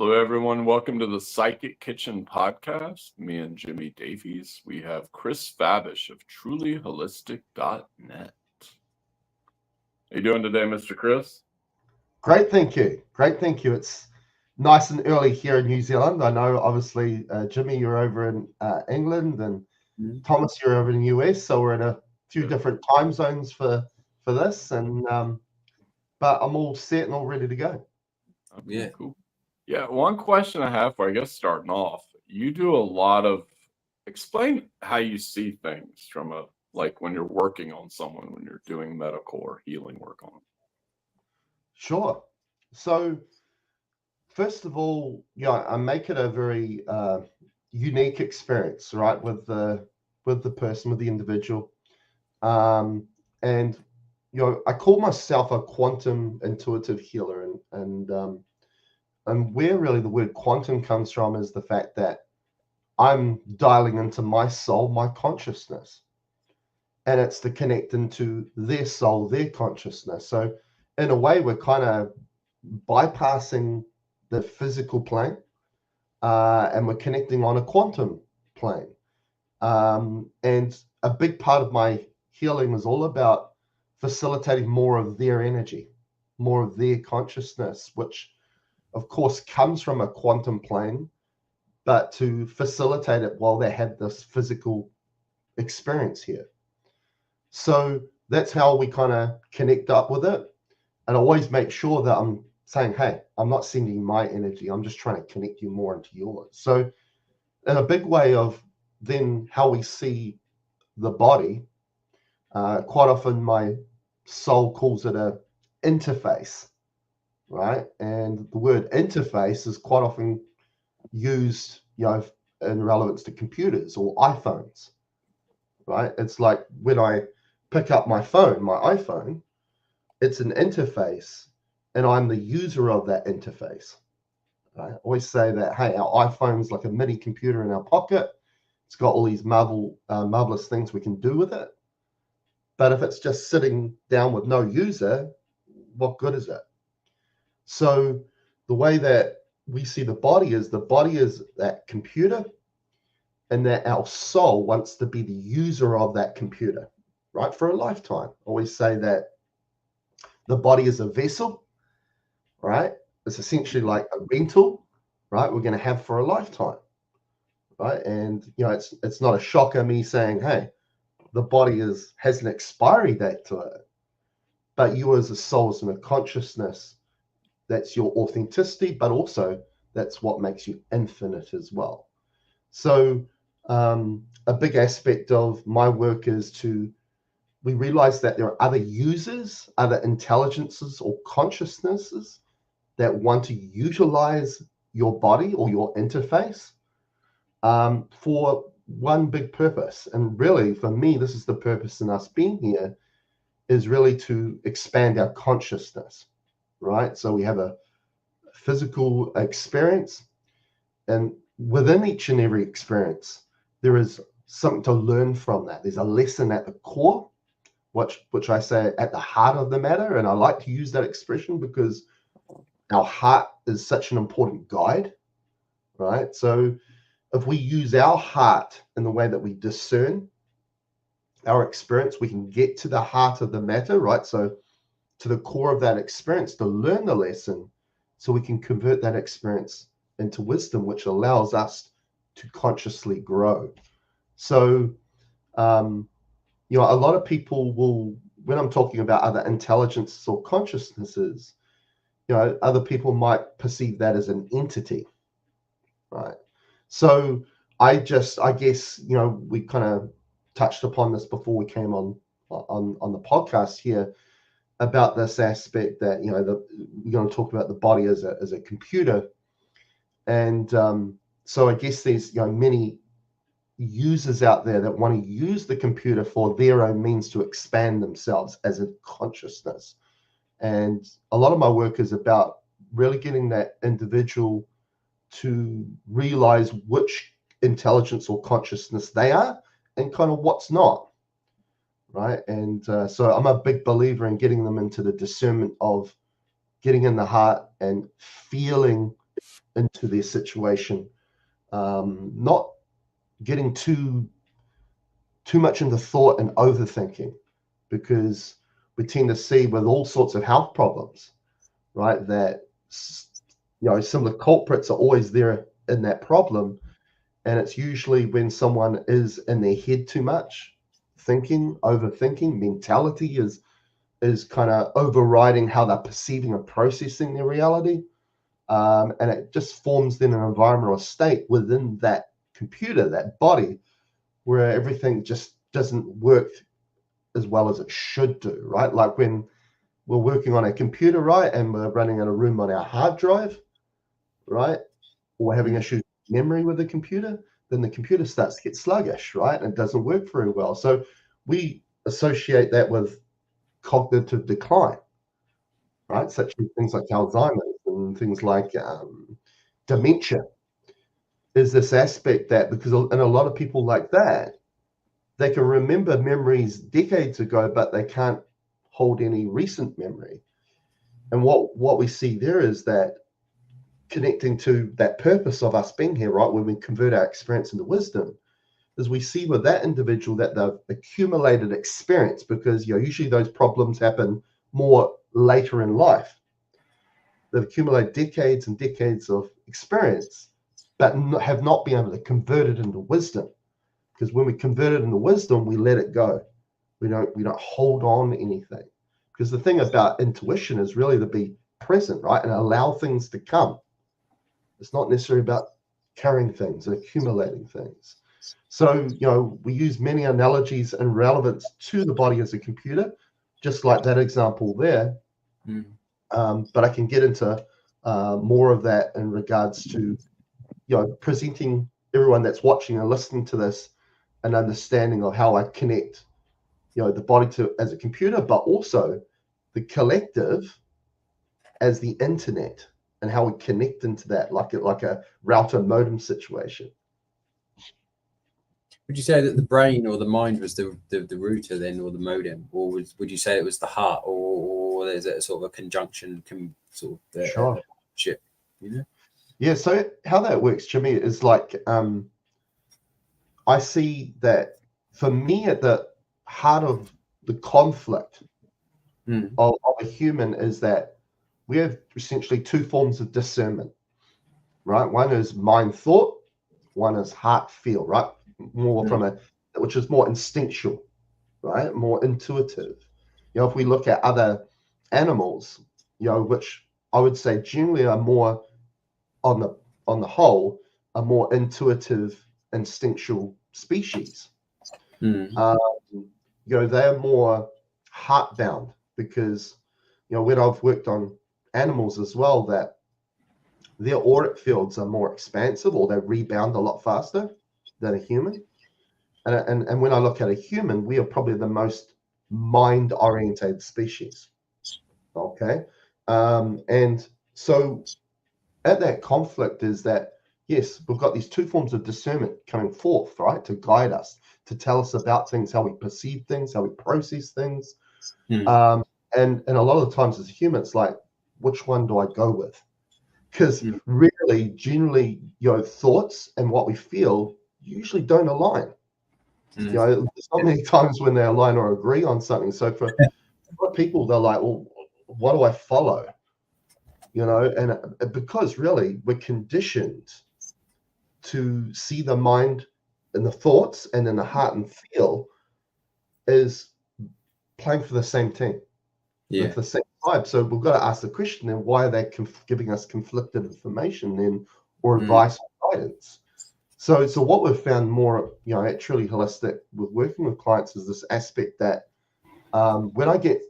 Hello, everyone. Welcome to the Psychic Kitchen podcast. Me and Jimmy Davies. We have Chris Fabish of trulyholistic.net. How you doing today, Mr. Chris? Great, thank you. Great, thank you. It's nice and early here in New Zealand. I know, obviously, Jimmy, you're over in England, and Thomas, you're over in the US. So we're in a few different time zones for this, and but I'm all set and all ready to go. Okay, cool. Yeah, one question I have for, I guess, starting off, you do a lot of, explain how you see things from like when you're working on someone, when you're doing medical or healing work on them. Sure. So first of all, I make it a very unique experience, right, with the person, with the individual, and I call myself a quantum intuitive healer, and where really the word quantum comes from is the fact that I'm dialing into my soul, my consciousness, and it's to connect into their soul, their consciousness. So in a way, we're kind of bypassing the physical plane, and we're connecting on a quantum plane. And a big part of my healing is all about facilitating more of their energy, more of their consciousness, which of course comes from a quantum plane, but to facilitate it while they have this physical experience here. So that's how we kind of connect up with it. And I always make sure that I'm saying, hey, I'm not sending my energy. I'm just trying to connect you more into yours. So in a big way of then how we see the body, quite often my soul calls it a interface, right? And the word interface is quite often used, in relevance to computers or iPhones, right? It's like when I pick up my phone, my iPhone, it's an interface, and I'm the user of that interface. I always say that, hey, our iPhone's like a mini computer in our pocket. It's got all these marvelous things we can do with it. But if it's just sitting down with no user, what good is it? So the way that we see the body is that computer, and that our soul wants to be the user of that computer, right, for a lifetime. I always say that the body is a vessel, right? It's essentially like a rental, right? We're going to have for a lifetime, right? And it's not a shocker me saying, hey, the body has an expiry date to it, but you as a soul, as a consciousness, that's your authenticity, but also that's what makes you infinite as well. So a big aspect of my work is we realize that there are other users, other intelligences or consciousnesses that want to utilize your body or your interface for one big purpose. And really, for me, this is the purpose in us being here, is really to expand our consciousness, right? So we have a physical experience, and within each and every experience, there is something to learn from that. There's a lesson at the core, which I say at the heart of the matter. And I like to use that expression because our heart is such an important guide, right? So if we use our heart in the way that we discern our experience, we can get to the heart of the matter, right? So to the core of that experience to learn the lesson, so we can convert that experience into wisdom, which allows us to consciously grow. So, a lot of people will, when I'm talking about other intelligences or consciousnesses, other people might perceive that as an entity, right? So I guess, we kind of touched upon this before we came on the podcast here about this aspect that, we're going to talk about the body as a computer. And so I guess there's, many users out there that want to use the computer for their own means to expand themselves as a consciousness. And a lot of my work is about really getting that individual to realize which intelligence or consciousness they are and kind of what's not, right? And so I'm a big believer in getting them into the discernment of getting in the heart and feeling into their situation, not getting too much into thought and overthinking, because we tend to see with all sorts of health problems, right, that similar culprits are always there in that problem. And it's usually when someone is in their head too much, overthinking, mentality is kind of overriding how they're perceiving and processing their reality. And it just forms then an environment or state within that computer, that body, where everything just doesn't work as well as it should do, right? Like when we're working on a computer, right, and we're running out of room on our hard drive, right, or we're having issues with memory with the computer, then the computer starts to get sluggish, right, and it doesn't work very well. So we associate that with cognitive decline, right, such as things like Alzheimer's and things like dementia. Is this aspect that, because in a lot of people like that, they can remember memories decades ago, but they can't hold any recent memory. And what we see there is that connecting to that purpose of us being here, right, when we convert our experience into wisdom, is we see with that individual that they've accumulated experience, because usually those problems happen more later in life. They've accumulated decades and decades of experience, but have not been able to convert it into wisdom. Because when we convert it into wisdom, we let it go. We don't hold on to anything. Because the thing about intuition is really to be present, right, and allow things to come. It's not necessarily about carrying things and accumulating things. So, we use many analogies and relevance to the body as a computer, just like that example there. But I can get into more of that in regards to, presenting everyone that's watching and listening to this an understanding of how I connect, the body as a computer, but also the collective as the internet, and how we connect into that like a router modem situation. Would you say that the brain or the mind was the router then, or the modem, or would you say it was the heart, or is it a sort of a conjunction, Sure. Ship, Yeah. So how that works, Jimmy, is like I see that for me at the heart of the conflict of a human is that we have essentially two forms of discernment, right? One is mind thought, one is heart feel, right? More which is more instinctual, right? More intuitive. If we look at other animals, which I would say generally are more on the whole, a more intuitive, instinctual species. They're more heart bound, because when I've worked on animals as well, that their auric fields are more expansive, or they rebound a lot faster than a human. And when I look at a human, we are probably the most mind-oriented species. Okay. And so at that conflict is that, yes, we've got these two forms of discernment coming forth, right, to guide us, to tell us about things, how we perceive things, how we process things. And a lot of the times as humans, like, which one do I go with? Because really, generally, thoughts and what we feel usually don't align. There's not many times when they align or agree on something. So for a lot of people, they're like, well, what do I follow? And because really we're conditioned to see the mind and the thoughts, and then the heart and feel is playing for the same team, with the same vibe. So we've got to ask the question then, why are they giving us conflicted information then, or advice or guidance? So what we've found more, truly holistic with working with clients, is this aspect that when I get,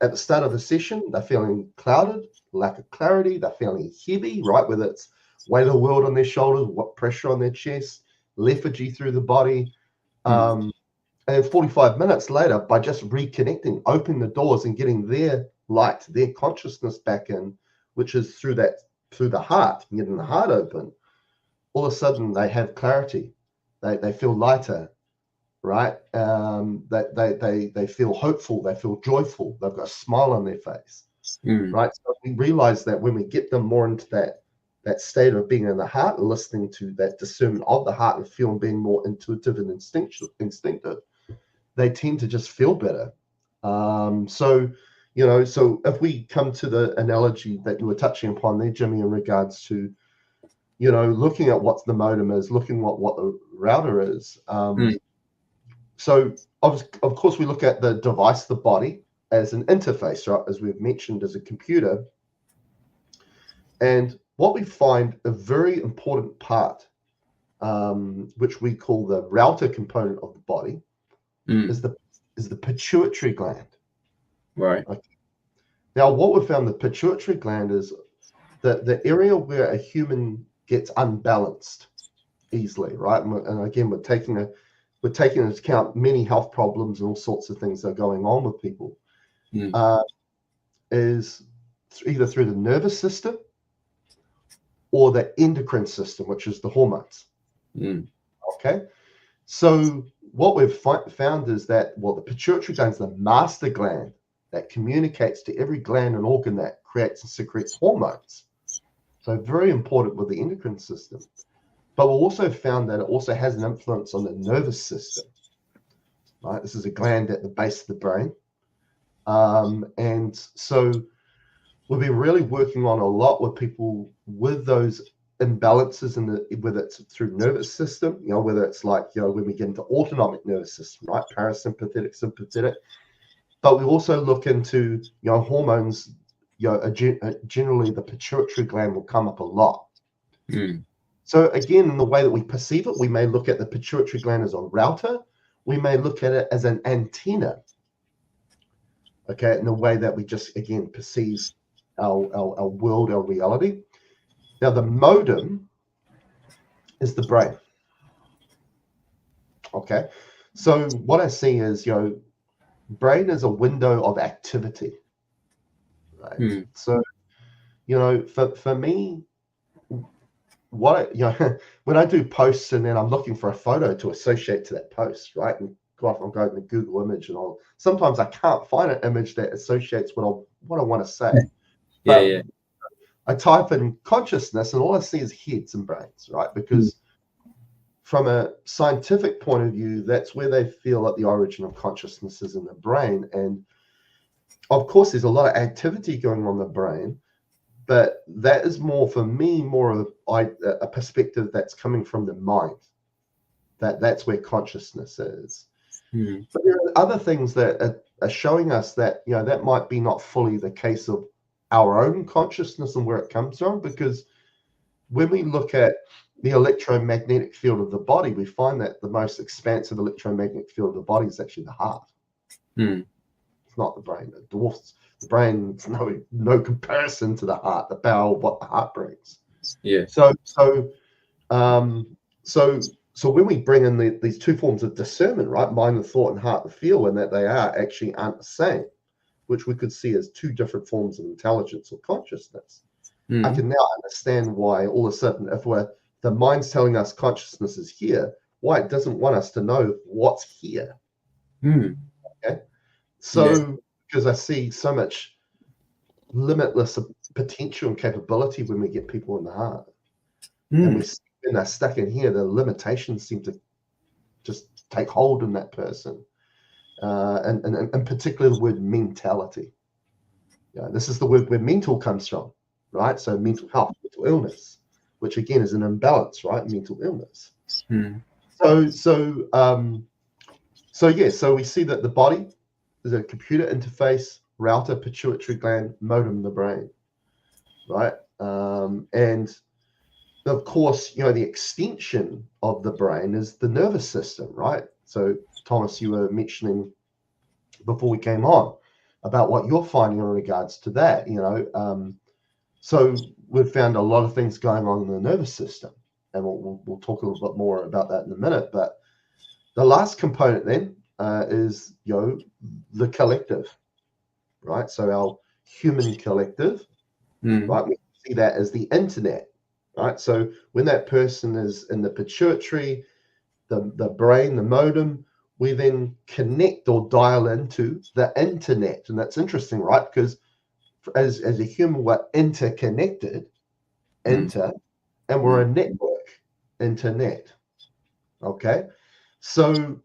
at the start of the session, they're feeling clouded, lack of clarity, they're feeling heavy, right? Whether it's weight of the world on their shoulders, what pressure on their chest, lethargy through the body. And 45 minutes later, by just reconnecting, opening the doors and getting their light, their consciousness back in, which is through the heart, getting the heart open, all of a sudden they have clarity. They feel lighter, right? They feel hopeful, they feel joyful, they've got a smile on their face, right? So we realize that when we get them more into that that state of being in the heart and listening to that discernment of the heart and feeling being more intuitive and instinctive, they tend to just feel better. So if we come to the analogy that you were touching upon there, Jimmy, in regards to, looking at what the modem is, looking at what the router is. So of course we look at the device, the body, as an interface, right? As we've mentioned, as a computer. And what we find a very important part, which we call the router component of the body, is the pituitary gland. Right. Okay. Now, what we've found, the pituitary gland is the area where a human gets unbalanced easily, right? And again, we're taking into account many health problems and all sorts of things that are going on with people, is either through the nervous system or the endocrine system, which is the hormones. Okay, so what we've found is that, the pituitary gland is the master gland that communicates to every gland and organ that creates and secretes hormones. So very important with the endocrine system. But we also found that it also has an influence on the nervous system. Right, this is a gland at the base of the brain, and so we've been really working on a lot with people with those imbalances whether it's through nervous system, whether it's like, when we get into autonomic nervous system, right, parasympathetic, sympathetic. But we also look into, hormones, generally the pituitary gland will come up a lot. So again, in the way that we perceive it, we may look at the pituitary gland as a router. We may look at it as an antenna. Okay, in the way that we just, again, perceive our world, our reality. Now, the modem is the brain. Okay, so what I see is, brain is a window of activity. Right. So, for me, when I do posts and then I'm looking for a photo to associate to that post, right? And I'm going to Google image and sometimes I can't find an image that associates what I want to say. Yeah. I type in consciousness and all I see is heads and brains, right? Because from a scientific point of view, that's where they feel that the origin of consciousness is in the brain. And of course, there's a lot of activity going on in the brain, but that is more of a perspective that's coming from the mind. That's where consciousness is. But there are other things that are showing us that, that might be not fully the case of our own consciousness and where it comes from, because when we look at the electromagnetic field of the body, we find that the most expansive electromagnetic field of the body is actually the heart. It's not the brain. It dwarfs the brain. It's no comparison to the heart, the power of what the heart brings. Yeah. So when we bring in these two forms of discernment, right, mind and thought and heart and feel, and that they aren't the same, which we could see as two different forms of intelligence or consciousness, I can now understand why all of a sudden, if the mind's telling us consciousness is here, why it doesn't want us to know what's here. Okay, so because I see so much limitless potential and capability when we get people in the heart, and when they're stuck in here, the limitations seem to just take hold in that person, and particularly the word mentality. This is the word where mental comes from, right? So mental health, mental illness, which again is an imbalance, right? Mental illness. So we see that the body is a computer interface, router, pituitary gland, modem, the brain, right? And of course, the extension of the brain is the nervous system, right? So Thomas, you were mentioning before we came on about what you're finding in regards to that, so we've found a lot of things going on in the nervous system, and we'll talk a little bit more about that in a minute. But the last component then is the collective, right? So our human collective, right? We see that as the internet, right? So when that person is in the pituitary, the brain, the modem, we then connect or dial into the internet. And that's interesting, right? Because as a human, we're interconnected enter, and we're a network, internet. Okay. So,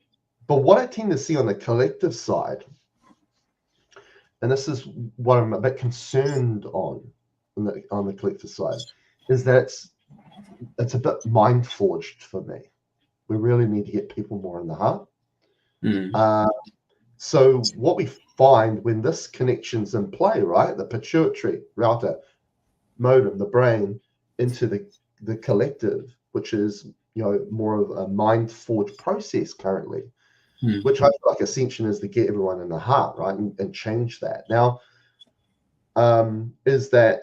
but what I tend to see on the collective side, and this is what I'm a bit concerned on the collective side, is that it's a bit mind forged for me. We really need to get people more in the heart. So what we find when this connection's in play, right, the pituitary router modem, the brain, into the collective, which is more of a mind forged process currently, which I feel like Ascension is to get everyone in the heart, right, and change that. Now, is that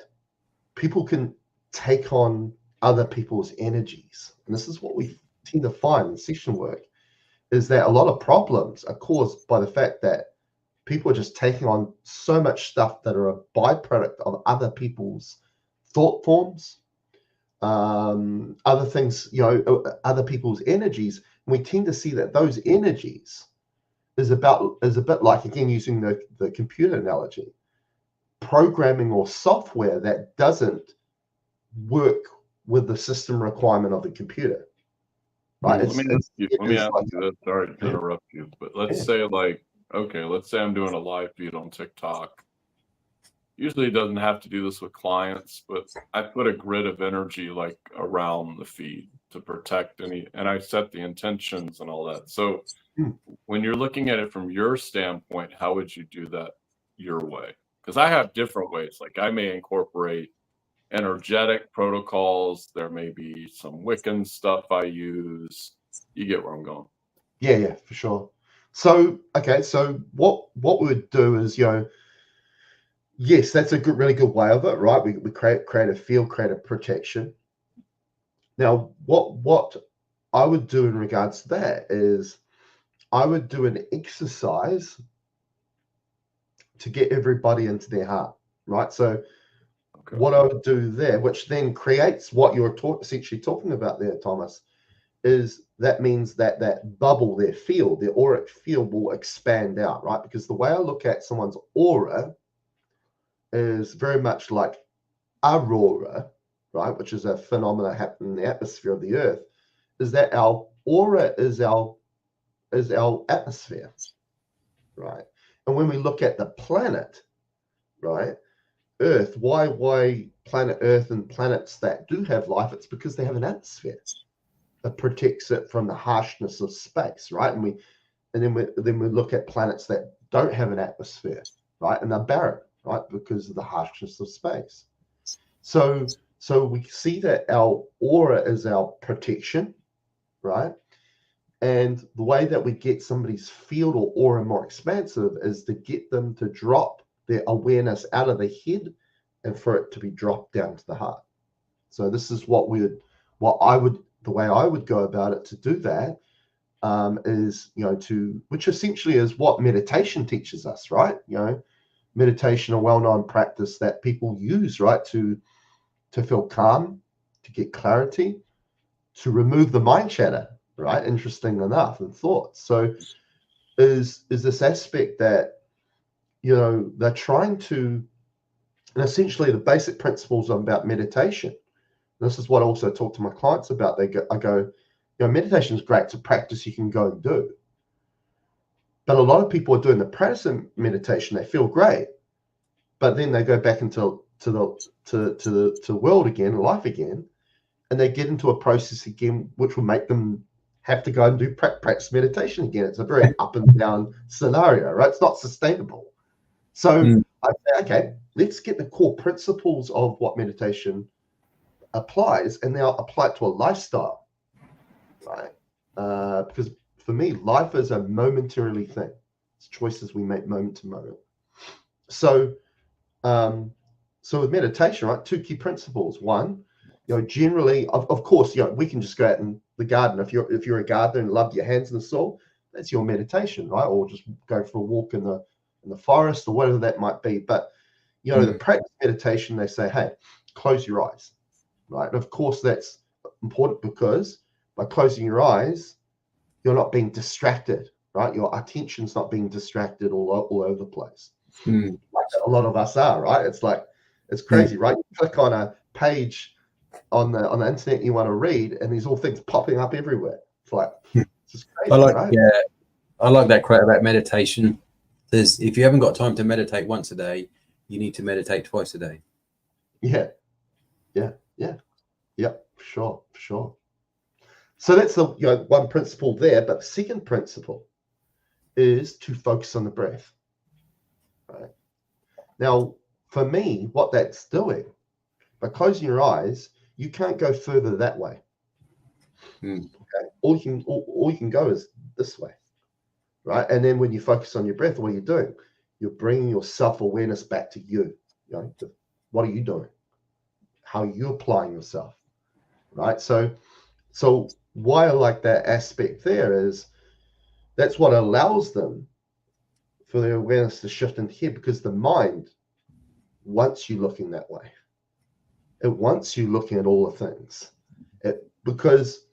people can take on other people's energies, and this is what we tend to find in session work, is that a lot of problems are caused by the fact that people are just taking on so much stuff that are a byproduct of other people's thought forms, other things, other people's energies. And we tend to see that those energies is a bit like, again, using the computer analogy, programming or software that doesn't work with the system requirement of the computer. Right. Let me ask you this. Sorry to interrupt you, but let's say let's say I'm doing a live feed on TikTok. Usually it doesn't have to do this with clients, but I put a grid of energy like around the feed to protect and I set the intentions and all that. So when you're looking at it from your standpoint, how would you do that your way? Because I have different ways. Like I may incorporate energetic protocols. There may be some Wiccan stuff I use. You get where I'm going. Yeah, for sure. So, okay, so what we would do is, yes, that's a really good way of it, right? We create a field, create a protection. Now, what I would do in regards to that is I would do an exercise to get everybody into their heart, right? So what I would do there, which then creates what you're essentially talking about there, Thomas, is that means that bubble, their field, their auric field will expand out, right? Because the way I look at someone's aura is very much like aurora, right? Which is a phenomena happening in the atmosphere of the Earth, is that our aura is our atmosphere, right? And when we look at the planet, right, Earth, why planet Earth and planets that do have life, it's because they have an atmosphere that protects it from the harshness of space, right? And then we look at planets that don't have an atmosphere, right? And they're barren, right? Because of the harshness of space. So we see that our aura is our protection, right? And the way that we get somebody's field or aura more expansive is to get them to drop their awareness out of the head and for it to be dropped down to the heart. So this is the way I would go about it to do that, is, which essentially is what meditation teaches us, right? Meditation, a well-known practice that people use, right, to feel calm, to get clarity, to remove the mind chatter, right? Interesting enough, and thoughts. So is this aspect that, they're trying to, and essentially the basic principles about meditation. This is what I also talk to my clients about. I go, meditation is great. It's a practice you can go and do. But a lot of people are doing the practice of meditation. They feel great, but then they go back into the world again, life again, and they get into a process again, which will make them have to go and do practice meditation again. It's a very up and down scenario, right? It's not sustainable. So I say, okay, let's get the core principles of what meditation applies, and now apply it to a lifestyle, right? Because for me, life is a momentarily thing. It's choices we make moment to moment. So with meditation, right, two key principles. One, generally, of course, we can just go out in the garden. If you're a gardener and love your hands in the soil, that's your meditation, right? Or just go for a walk in the forest or whatever that might be. But the practice meditation, they say, hey, close your eyes, right? And of course, that's important because by closing your eyes, you're not being distracted, right? Your attention's not being distracted all over the place. Like a lot of us are, right? It's like, it's crazy, right? You click on a page on the internet you want to read, and there's all things popping up everywhere. It's like, it's just crazy, I like right? I like that quote about meditation. If you haven't got time to meditate once a day, you need to meditate twice a day. Yeah, for sure. So that's the one principle there. But the second principle is to focus on the breath. Right. Now, for me, what that's doing, by closing your eyes, you can't go further that way. Okay? All you can go is this way, right? And then when you focus on your breath, what are you doing? You're bringing your self-awareness back to you. What are you doing? How are you applying yourself, right? So why I like that aspect there is that's what allows them for their awareness to shift into here, because the mind wants you looking that way. It wants you looking at all the things. Because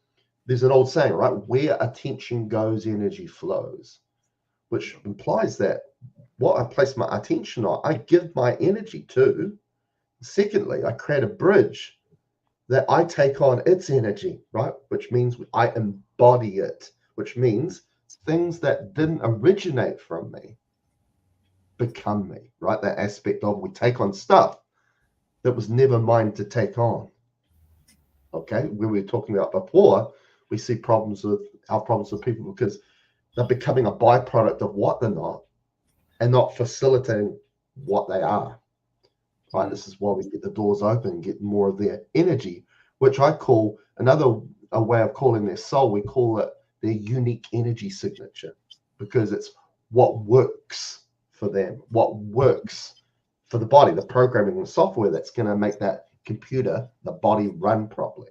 there's an old saying, right? Where attention goes, energy flows, which implies that what I place my attention on, I give my energy to. Secondly, I create a bridge that I take on its energy, right? Which means I embody it, which means things that didn't originate from me become me, right? That aspect of we take on stuff that was never mine to take on. Okay, when we were talking about before, we see problems with people because they're becoming a byproduct of what they're not, and not facilitating what they are. Right, this is why we get the doors open and get more of their energy, which I call a way of calling their soul. We call it their unique energy signature, because it's what works for them, what works for the body, the programming and software that's going to make that computer, the body, run properly.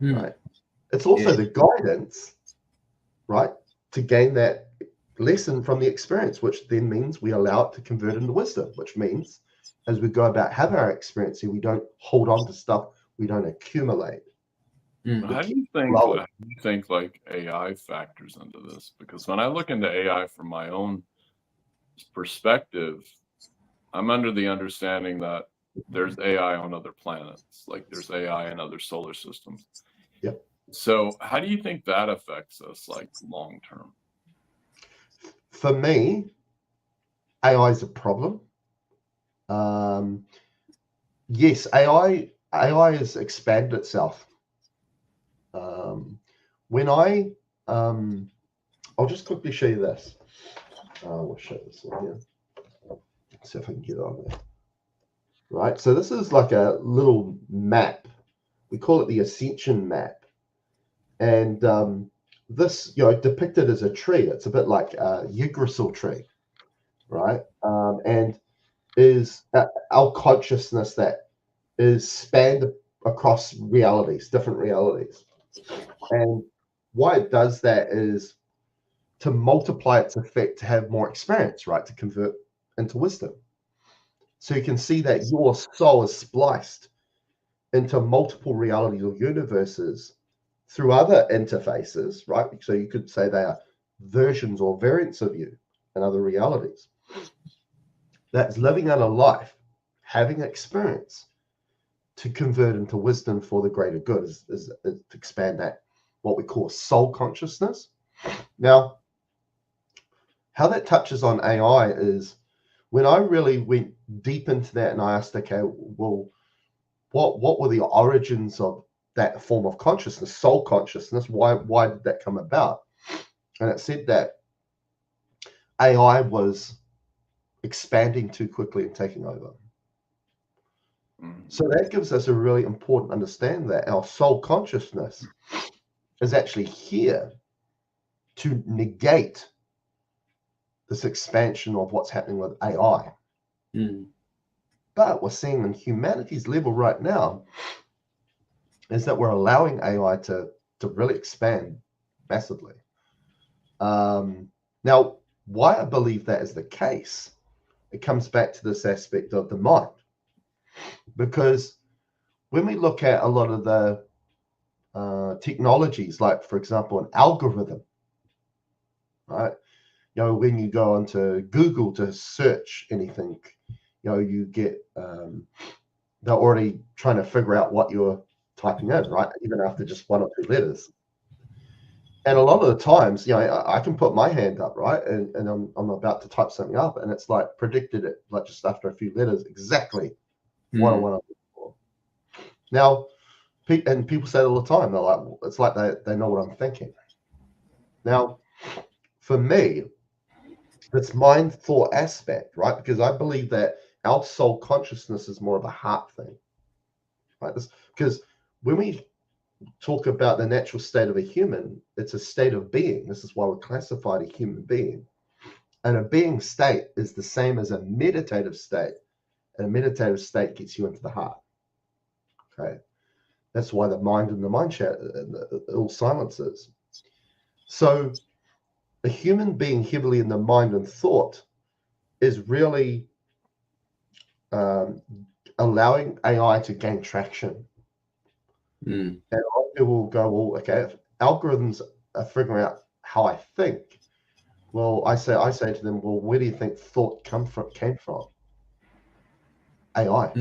Right. It's also the guidance, right, to gain that lesson from the experience, which then means we allow it to convert into wisdom, which means as we go about having our experience here, we don't hold on to stuff, we don't accumulate. How do you think like AI factors into this? Because when I look into AI from my own perspective, I'm under the understanding that there's AI on other planets, like there's AI in other solar systems. Yep. So how do you think that affects us, like long term? For me, AI is a problem. Yes, AI has expanded itself. When I'll just quickly show you this. We'll show this one here. See if I can get it on there. Right, so this is like a little map. We call it the Ascension map, and this, depicted as a tree. It's a bit like a Yggdrasil tree, right? And is our consciousness that is spanned across realities, different realities. And why it does that is to multiply its effect, to have more experience, right? To convert into wisdom. So you can see that your soul is spliced into multiple realities or universes through other interfaces, right? So you could say they are versions or variants of you in other realities. That's living out a life, having experience to convert into wisdom for the greater good, is to expand that, what we call soul consciousness. Now, how that touches on AI is when I really went deep into that and I asked, okay, well, what were the origins of that form of consciousness, soul consciousness? Why did that come about? And it said that AI was expanding too quickly and taking over. So that gives us a really important understanding that our soul consciousness is actually here to negate this expansion of what's happening with AI. But we're seeing on humanity's level right now is that we're allowing AI to really expand massively. Now, why I believe that is the case, it comes back to this aspect of the mind. Because when we look at a lot of the technologies, like, for example, an algorithm, right? When you go onto Google to search anything, you get they're already trying to figure out what you're typing in, right? Even after just 1 or 2 letters. And a lot of the times, you know, I can put my hand up, right? And I'm about to type something up, and it's like predicted it, like just after a few letters, exactly what I want to look for. Now, and people say it all the time. They're like, it's like they know what I'm thinking. Now, for me, it's mind thought aspect, right? Because I believe that our soul consciousness is more of a heart thing, right? Because when we talk about the natural state of a human, it's a state of being. This is why we're classified a human being. And a being state is the same as a meditative state. And a meditative state gets you into the heart. Okay. That's why the mind and the mind chat, all silences. So a human being heavily in the mind and thought is really allowing AI to gain traction. And a lot of people will go, well, okay, if algorithms are figuring out how I think, well, I say to them, well, where do you think thought came from? AI.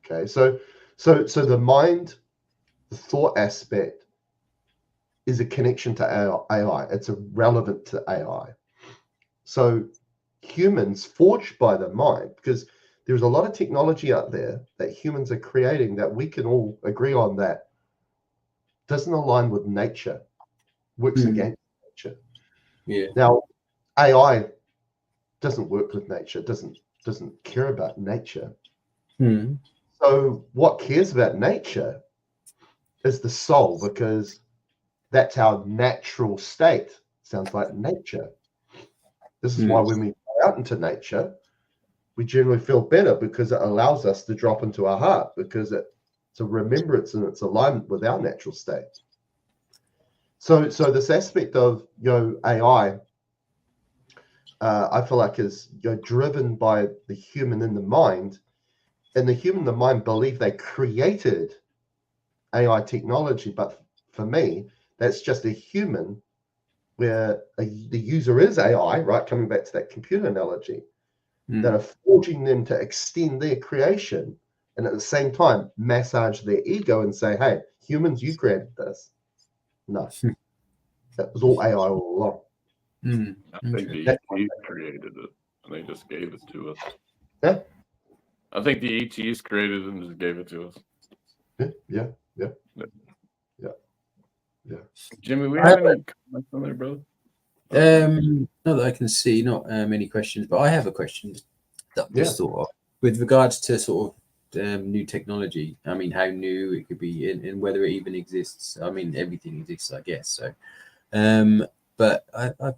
Okay, so the mind, the thought aspect is a connection to AI. It's relevant to AI. So humans forged by the mind, because there's a lot of technology out there that humans are creating that we can all agree on that doesn't align with nature, works against nature. Yeah. Now, AI doesn't work with nature, doesn't care about nature. So what cares about nature is the soul, because that's our natural state. Sounds like nature. This is why when we go out into nature, we generally feel better, because it allows us to drop into our heart, because it's a remembrance and it's alignment with our natural state. So this aspect of, you know, AI, I feel like is, you know, driven by the human in the mind, and the human in the mind believe they created AI technology, but for me, that's just a human where the user is AI, right? Coming back to that computer analogy, that are forging them to extend their creation, and at the same time massage their ego and say, hey, humans, you created this. No, that was all AI all along. I think the ETs created it, and they just gave it to us. Yeah. I think the ETs created it and just gave it to us. Yeah. Jimmy, we have any comments on there, brother? Not that I can see, not many questions, but I have a question that I just thought of with regards to sort of new technology. I mean, how new it could be, and whether it even exists. I mean, everything exists, I guess. So, but but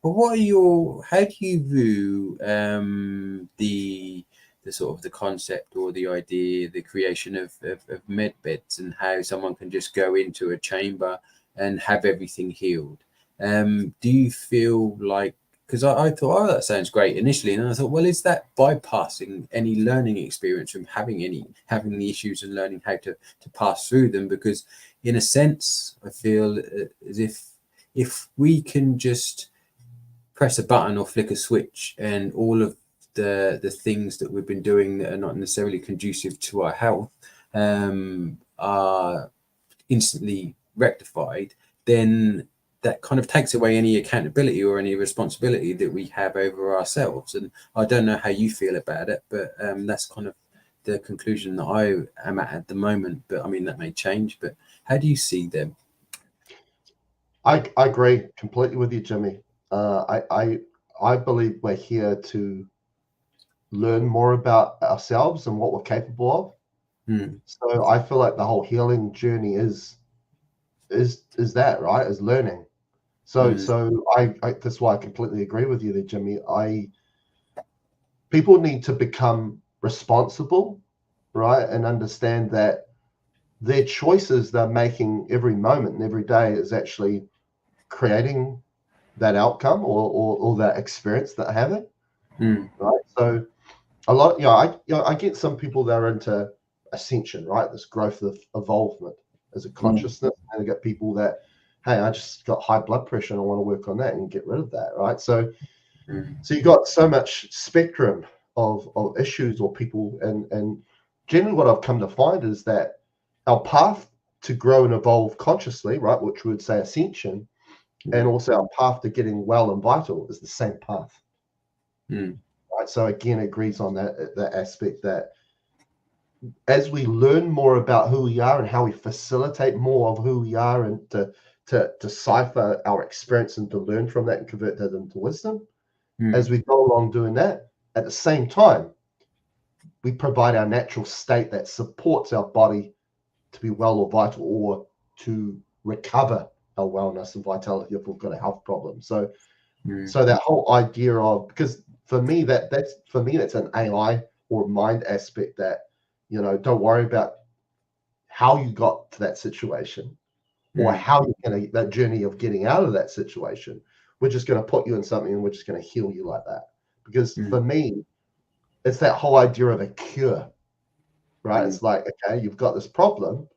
what are your? How do you view the sort of the concept or the idea, the creation of med beds, and how someone can just go into a chamber and have everything healed? Do you feel like, because I thought, oh, that sounds great initially, and I thought, well, is that bypassing any learning experience from having the issues and learning how to pass through them? Because in a sense, I feel as if we can just press a button or flick a switch, and all of the things that we've been doing that are not necessarily conducive to our health are instantly rectified, then that kind of takes away any accountability or any responsibility that we have over ourselves. And I don't know how you feel about it, but that's kind of the conclusion that I am at the moment. But I mean, that may change. But how do you see them? I agree completely with you, Jimmy. I believe we're here to learn more about ourselves and what we're capable of. So I feel like the whole healing journey is that, right? Is learning. So I that's why I completely agree with you there, Jimmy. People need to become responsible, right? And understand that their choices they're making every moment and every day is actually creating that outcome or that experience that they're having. Right. So a lot, I get some people that are into ascension, right? This growth of evolvement as a consciousness, and I get people that, hey, I just got high blood pressure and I want to work on that and get rid of that, right? So you got so much spectrum of issues or people, and generally what I've come to find is that our path to grow and evolve consciously, right, which we would say ascension, and also our path to getting well and vital is the same path. Right. So again, it agrees on that aspect that as we learn more about who we are and how we facilitate more of who we are, and to decipher our experience and to learn from that and convert that into wisdom, as we go along doing that, at the same time, we provide our natural state that supports our body to be well or vital, or to recover our wellness and vitality if we've got a health problem. So that whole idea of, because for me that's an AI or mind aspect that, you know, don't worry about how you got to that situation or how you're going to, that journey of getting out of that situation. We're just going to put you in something and we're just going to heal you like that. Because for me, it's that whole idea of a cure, right? It's like, okay, you've got this problem,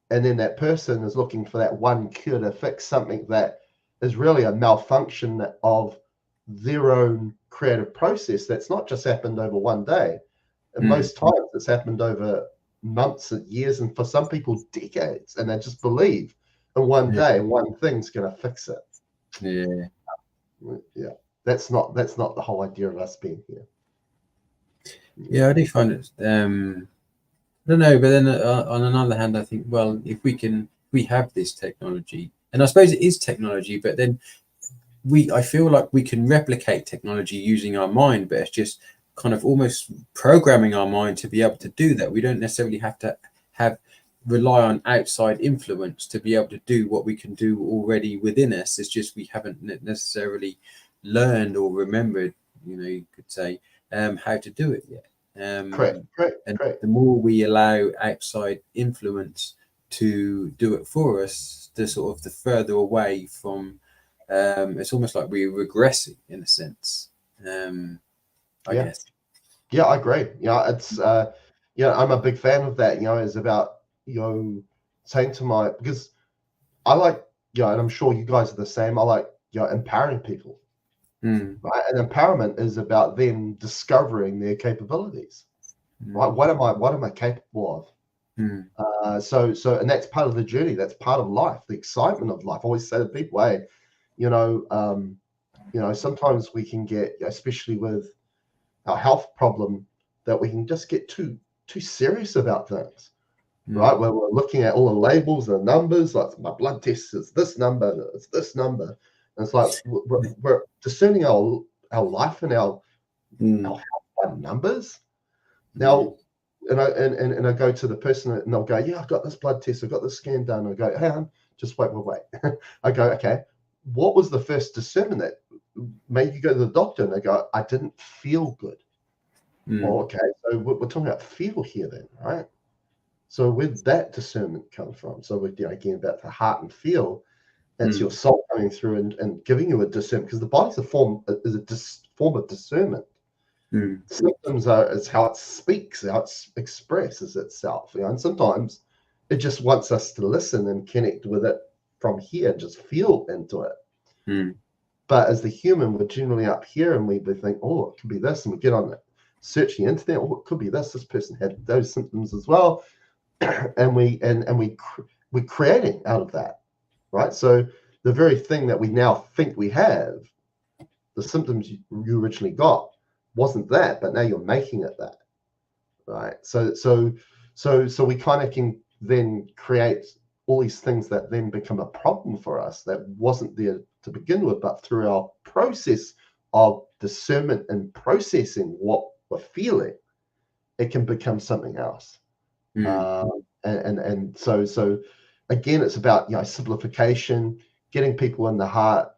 and then that person is looking for that one cure to fix something that is really a malfunction of their own creative process that's not just happened over one day. And most times it's happened over months and years, and for some people decades, and they just believe in one day one thing's going to fix it. That's not the whole idea of us being here. I do find it I don't know, but then on another hand, I think, well, if we have this technology, and I suppose it is technology, but then I feel like we can replicate technology using our mind, but it's just kind of almost programming our mind to be able to do that. We don't necessarily have to rely on outside influence to be able to do what we can do already within us. It's just we haven't necessarily learned or remembered, you know, you could say, how to do it yet. Correct. The more we allow outside influence to do it for us, the further away from, it's almost like we're regressing in a sense. I guess. Yeah, I agree. It's I'm a big fan of that. It's about, saying to because I like, and I'm sure you guys are the same. I like, empowering people. Right, and empowerment is about them discovering their capabilities. Right, what am I capable of? So and that's part of the journey. That's part of life, the excitement of life. I always say to people, hey, sometimes we can get, especially with our health problem, that we can just get too serious about things. Right, where we're looking at all the labels and numbers, like my blood test is this number, it's this number. And it's like we're discerning our life and our health by numbers. Now, and I go to the person and they'll go, yeah, I've got this blood test, I've got this scan done. I go, hang on, just wait. I go, okay, what was the first discernment that made you go to the doctor? And they go, I didn't feel good. Well, okay, so we're talking about feel here then, right? So where did that discernment come from? So we're again about the heart and feel. That's your soul coming through and giving you a discernment, because the body's a form of discernment. Symptoms is how it speaks, how it expresses itself. And sometimes it just wants us to listen and connect with it from here, just feel into it. But as the human, we're generally up here and we think, oh, it could be this, and we get on it, search the internet, oh, it could be this person had those symptoms as well. and we're creating out of that. Right, so the very thing that we now think we have, the symptoms you originally got, wasn't that, but now you're making it that. Right, so we kind of can then create all these things that then become a problem for us that wasn't there to begin with, but through our process of discernment and processing what we're feeling, it can become something else. And so again, it's about simplification, getting people in the heart,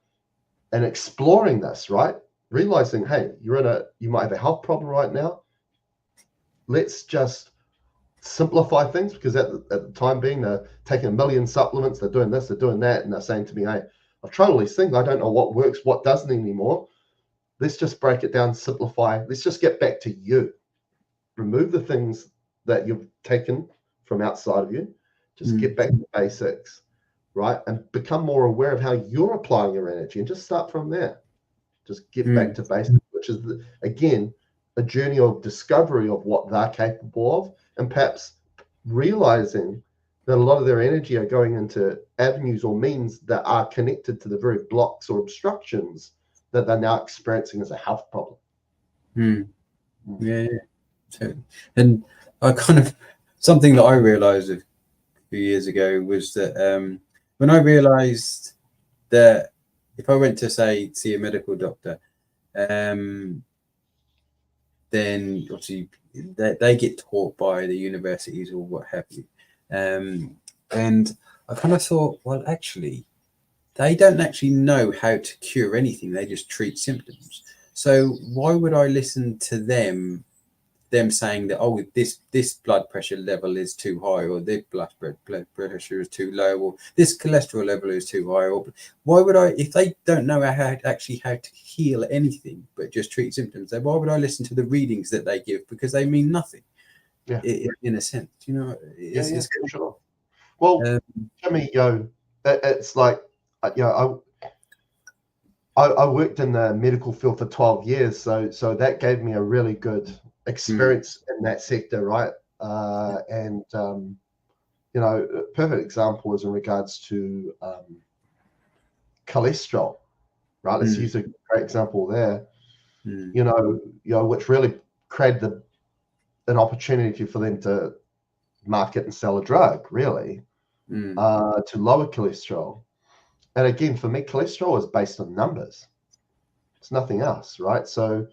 and exploring this, right? Realizing, hey, you might have a health problem right now. Let's just simplify things, because at the time being, they're taking 1 million supplements, they're doing this, they're doing that, and they're saying to me, hey, I've tried all these things, I don't know what works, what doesn't anymore. Let's just break it down, simplify. Let's just get back to you. Remove the things that you've taken from outside of you. Just get back to basics, right? And become more aware of how you're applying your energy, and just start from there. Just get back to basics, which is, again, a journey of discovery of what they're capable of, and perhaps realizing that a lot of their energy are going into avenues or means that are connected to the very blocks or obstructions that they're now experiencing as a health problem. Yeah. So, and I kind of, something that I realized a few years ago was that when I realized that if I went to, say, see a medical doctor, then obviously they get taught by the universities or what have you. And I kind of thought, well, actually, they don't actually know how to cure anything. They just treat symptoms. So why would I listen to them saying that, oh, this blood pressure level is too high, or this blood pressure is too low, or this cholesterol level is too high? Or why would I, if they don't know how to heal anything but just treat symptoms, then why would I listen to the readings that they give, because they mean nothing? Yeah, in a sense, you know. It's for sure. Well, Jimmy, it's like, I worked in the medical field for 12 years, so that gave me a really good experience in that sector, right? And a perfect example is in regards to cholesterol, right? Let's use a great example there. Which really created an opportunity for them to market and sell a drug, really, to lower cholesterol. And again, for me, cholesterol is based on numbers. It's nothing else, right? So,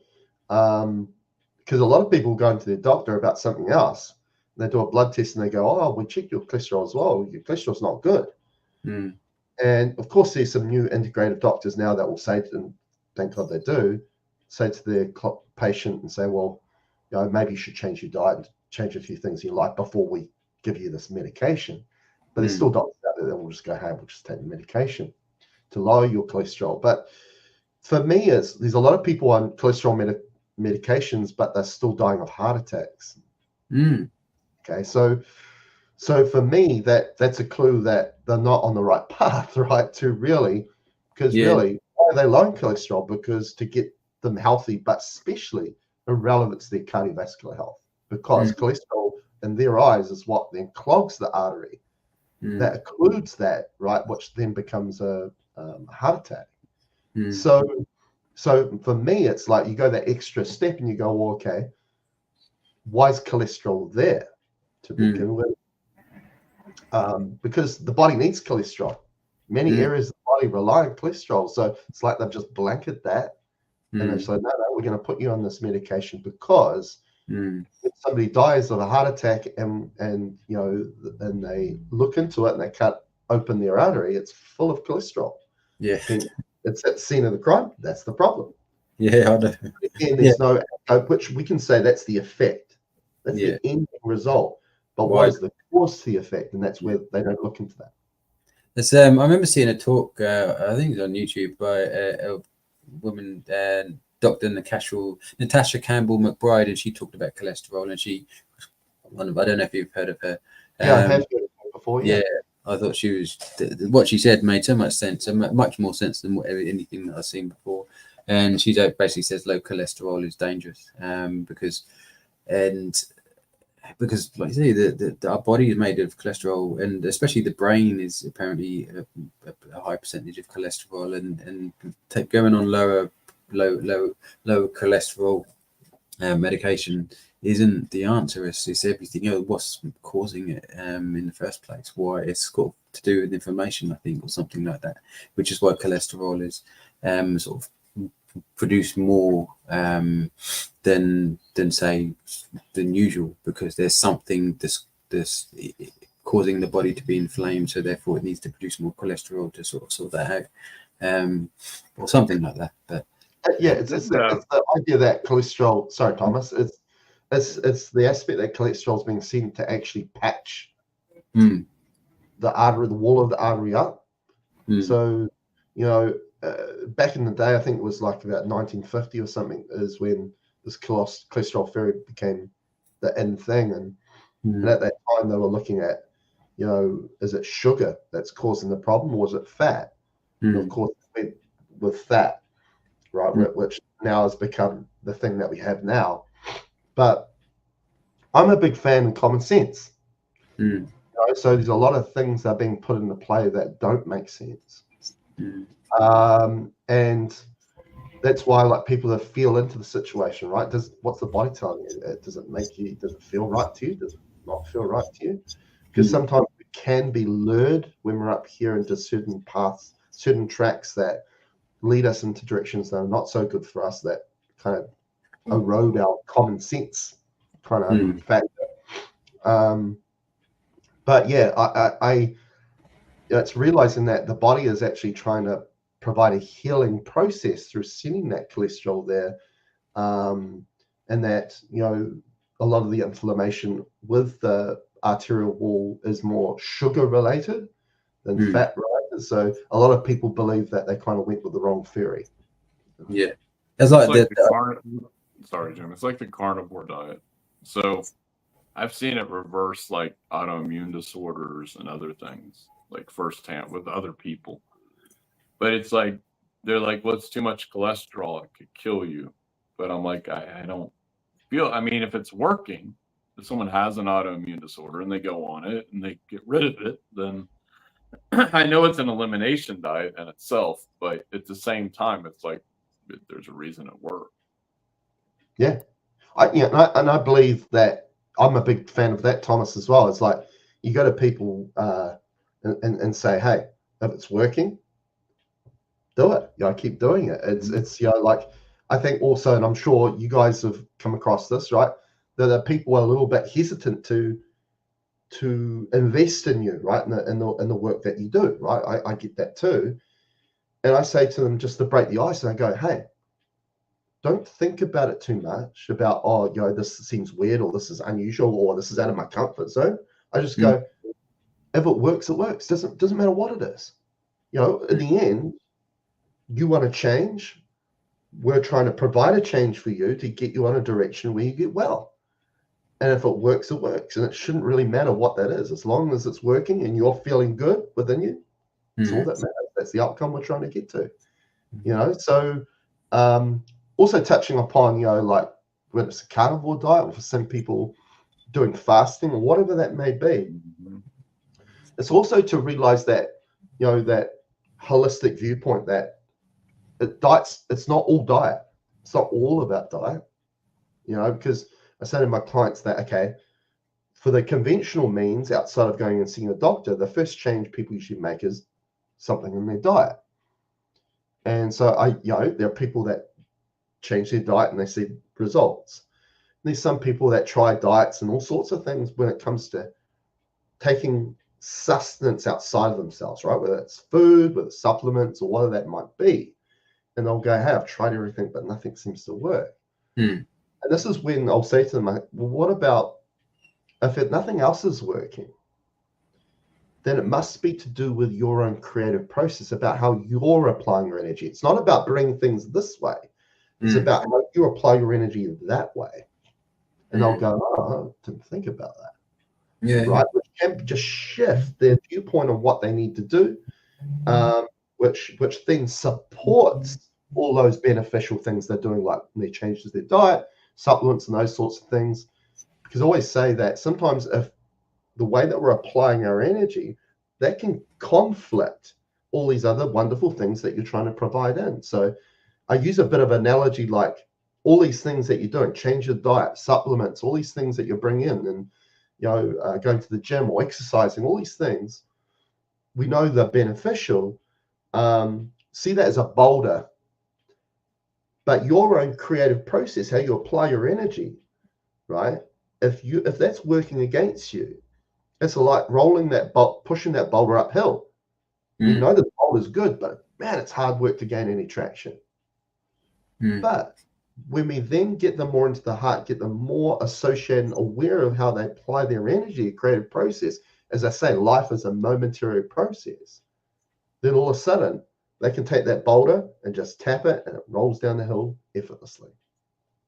because a lot of people go into their doctor about something else, and they do a blood test and they go, "Oh, we checked your cholesterol as well. Your cholesterol's not good." And of course, there's some new integrative doctors now that will say, and thank God they do, say to their patient and say, "Well, maybe you should change your diet and change a few things in your life before we give you this medication." But there's still doctors out there that will just go, "Hey, we'll just take the medication to lower your cholesterol." But for me, there's a lot of people on cholesterol medications, but they're still dying of heart attacks. Okay, so for me, that's a clue that they're not on the right path, right? Because really, why are they low in cholesterol? Because to get them healthy, but especially irrelevant to their cardiovascular health, because cholesterol in their eyes is what then clogs the artery that occludes that, right, which then becomes a heart attack. So for me, it's like you go that extra step and you go, well, okay, why is cholesterol there to begin with? Because the body needs cholesterol. Many areas of the body rely on cholesterol. So it's like they've just blanketed that. And they say, no, we're going to put you on this medication because if somebody dies of a heart attack and they look into it and they cut open their artery, it's full of cholesterol. Yeah. And it's at the scene of the crime. That's the problem. Yeah, I know. Again, there's no, which we can say that's the effect. That's the end result. But what is the cause to the effect? And that's where they don't look into that. It's, I remember seeing a talk, I think it was on YouTube, by a woman, Dr. Natasha Campbell McBride, and she talked about cholesterol. And I don't know if you've heard of her. Yeah, I have heard of her before. Yeah, I thought what she said made so much sense, and much more sense than anything that I've seen before. And she basically says low cholesterol is dangerous because, like you say, our body is made of cholesterol, and especially the brain is apparently a high percentage of cholesterol, and going on low cholesterol medication isn't the answer. It's everything else. What's causing it in the first place? Why? It's got to do with inflammation, I think, or something like that. Which is why cholesterol is sort of produced more than usual, because there's something that's causing the body to be inflamed, so therefore it needs to produce more cholesterol to sort that out, or something like that. But it's the idea that cholesterol. Sorry, Thomas. It's the aspect that cholesterol is being sent to actually patch the artery, the wall of the artery up. So back in the day, I think it was like about 1950 or something, is when this cholesterol theory became the in thing, and at that time they were looking at, is it sugar that's causing the problem, or is it fat? And of course, it went with fat, right, which now has become the thing that we have now. But I'm a big fan of common sense. Mm. So there's a lot of things that are being put into play that don't make sense. Mm. And that's why, like, people that feel into the situation, right? What's the body telling you? Does it feel right to you? Does it not feel right to you? Because sometimes we can be lured when we're up here into certain paths, certain tracks that lead us into directions that are not so good for us, that kind of erode our common sense kind of factor. But yeah, I it's realizing that the body is actually trying to provide a healing process through sending that cholesterol there, and that, you know, a lot of the inflammation with the arterial wall is more sugar related than fat related. So a lot of people believe that they kind of went with the wrong theory. Yeah, it's like sorry, Jim. It's like the carnivore diet. So I've seen it reverse like autoimmune disorders and other things, like firsthand with other people. But it's like they're like, well, it's too much cholesterol, it could kill you. But I'm like, I don't feel, I mean, if it's working, if someone has an autoimmune disorder and they go on it and they get rid of it, then I know it's an elimination diet in itself, but at the same time, it's like there's a reason it works. Yeah. I believe that. I'm a big fan of that, Thomas, as well. It's like you go to people and say, hey, if it's working, do it. You know, keep doing it. It's you know, like, I think also, and I'm sure you guys have come across this, right? That the people are a little bit hesitant to invest in you, right? In the work that you do, right? I get that too. And I say to them, just to break the ice, and I go, hey, don't think about it too much about, oh, you know, this seems weird, or this is unusual, or this is out of my comfort zone. I just go, if it works, it works. Doesn't matter what it is. You know, in the end, you want to change. We're trying to provide a change for you to get you on a direction where you get well. And if it works, it works. And it shouldn't really matter what that is. As long as it's working and you're feeling good within you, it's all that matters. That's the outcome we're trying to get to. You know, so also touching upon, you know, like whether it's a carnivore diet, or for some people doing fasting or whatever that may be, it's also to realize that, you know, that holistic viewpoint that diets, it's not all diet. It's not all about diet, you know, because I say to my clients that, okay, for the conventional means outside of going and seeing a doctor, the first change people usually make is something in their diet. And so you know, there are people that change their diet and they see results. There's some people that try diets and all sorts of things when it comes to taking sustenance outside of themselves, right? Whether it's food, whether it's supplements, or whatever that might be. And they'll go, hey, I've tried everything, but nothing seems to work. And this is when I'll say to them, well, what about if nothing else is working? Then it must be to do with your own creative process about how you're applying your energy. It's not about bringing things this way. It's about how you apply your energy that way. And they'll go, oh, I didn't think about that. Yeah. Right? Which can just shift their viewpoint on what they need to do, which then supports all those beneficial things they're doing, like when they change their diet, supplements, and those sorts of things. Because I always say that sometimes if the way that we're applying our energy, that can conflict all these other wonderful things that you're trying to provide in. So I use a bit of analogy, like all these things that you're doing, change your diet, supplements, all these things that you're bringing in, and, you know, going to the gym or exercising, all these things, we know they're beneficial. See that as a boulder, but your own creative process, how you apply your energy, right? If that's working against you, it's like rolling that pushing that boulder uphill. You know the boulder's good, but man, it's hard work to gain any traction. But when we then get them more into the heart, get them more associated and aware of how they apply their energy, creative process, as I say, life is a momentary process, then all of a sudden they can take that boulder and just tap it and it rolls down the hill effortlessly.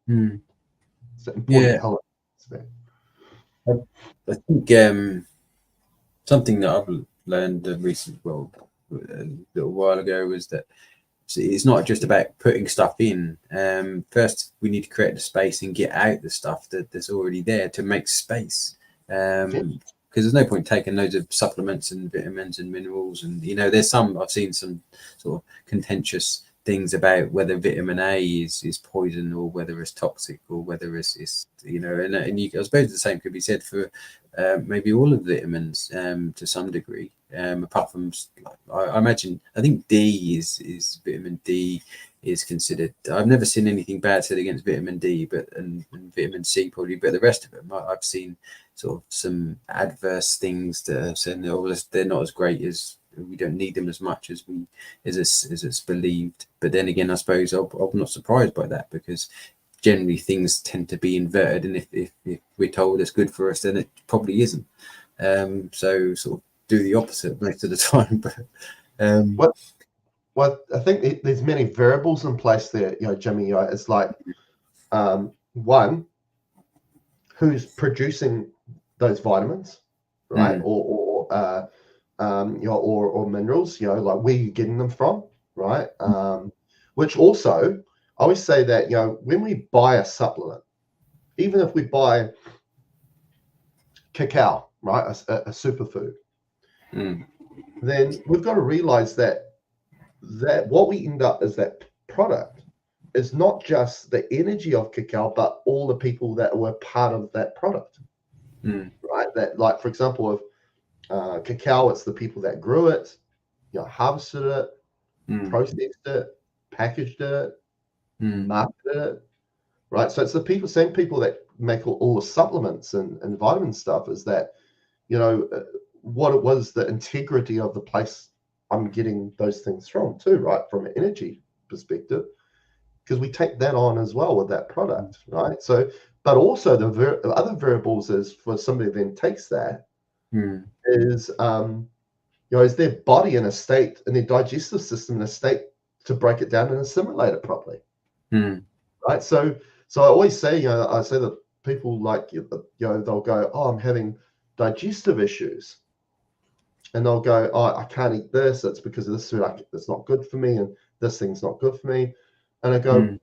It's an important element. I think something that I've learned a little while ago was that it's not just about putting stuff in. First, we need to create the space and get out the stuff that's already there to make space. Because because there's no point taking loads of supplements and vitamins and minerals. And there's I've seen some sort of contentious things about whether vitamin A is poison or whether it's toxic or whether it's and I suppose the same could be said for maybe all of the vitamins to some degree, apart from I imagine, I think D is vitamin D is considered. I've never seen anything bad said against vitamin D, but and vitamin C probably, but the rest of them I've seen sort of some adverse things that are saying they're not as great, as we don't need them as much as it's believed. But then again, I suppose I'm not surprised by that, because generally things tend to be inverted, and if we're told it's good for us, then it probably isn't. So sort of do the opposite most of the time. But well, I think there's many variables in place there, Jimmy. It's like one, who's producing those vitamins, right? Or minerals, like where you're getting them from, right? Which also, I always say that, when we buy a supplement, even if we buy cacao, right, a superfood, then we've got to realize that what we end up is that product is not just the energy of cacao, but all the people that were part of that product, right? That, like, for example, of cacao, it's the people that grew it, harvested it, processed it, packaged it, marketed it, right? So it's the same people that make all the supplements and vitamin stuff, is that, what it was, the integrity of the place I'm getting those things from too, right? From an energy perspective, because we take that on as well with that product, right? So, but also the other variables is, for somebody then takes that, is is their body in a state, and their digestive system in a state to break it down and assimilate it properly, right? So I always say, I say that people, like, they'll go, oh, I'm having digestive issues, and they'll go, oh, I can't eat this, it's because of this food, it's not good for me, and this thing's not good for me. And I go,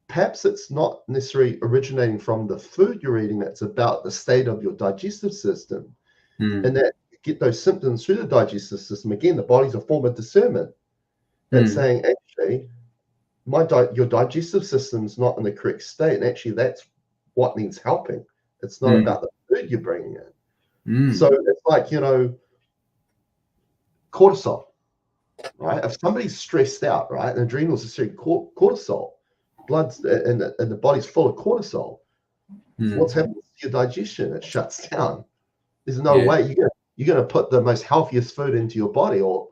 perhaps it's not necessarily originating from the food you're eating, it's about the state of your digestive system, and that you get those symptoms through the digestive system. Again, the body's a form of discernment. That's saying, actually, your digestive system's not in the correct state, and actually that's what needs helping. It's not about the food you're bringing in. So it's like, cortisol, right? If somebody's stressed out, right, and adrenals are secreting cortisol, blood's and the body's full of cortisol, what's happening to your digestion? It shuts down. There's no way you're going to put the most healthiest food into your body, or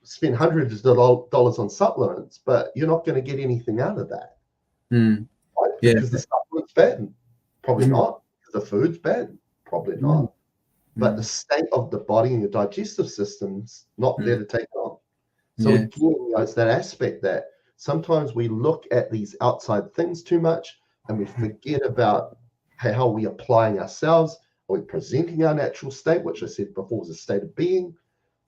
spend hundreds of dollars on supplements, but you're not going to get anything out of that. Right? Because the supplement's bad? Probably not. Because the food's bad? Probably not. But the state of the body and your digestive system's not there to take it on. So again, it's that aspect that sometimes we look at these outside things too much, and we forget about how we're applying ourselves. Are we presenting our natural state, which I said before was a state of being,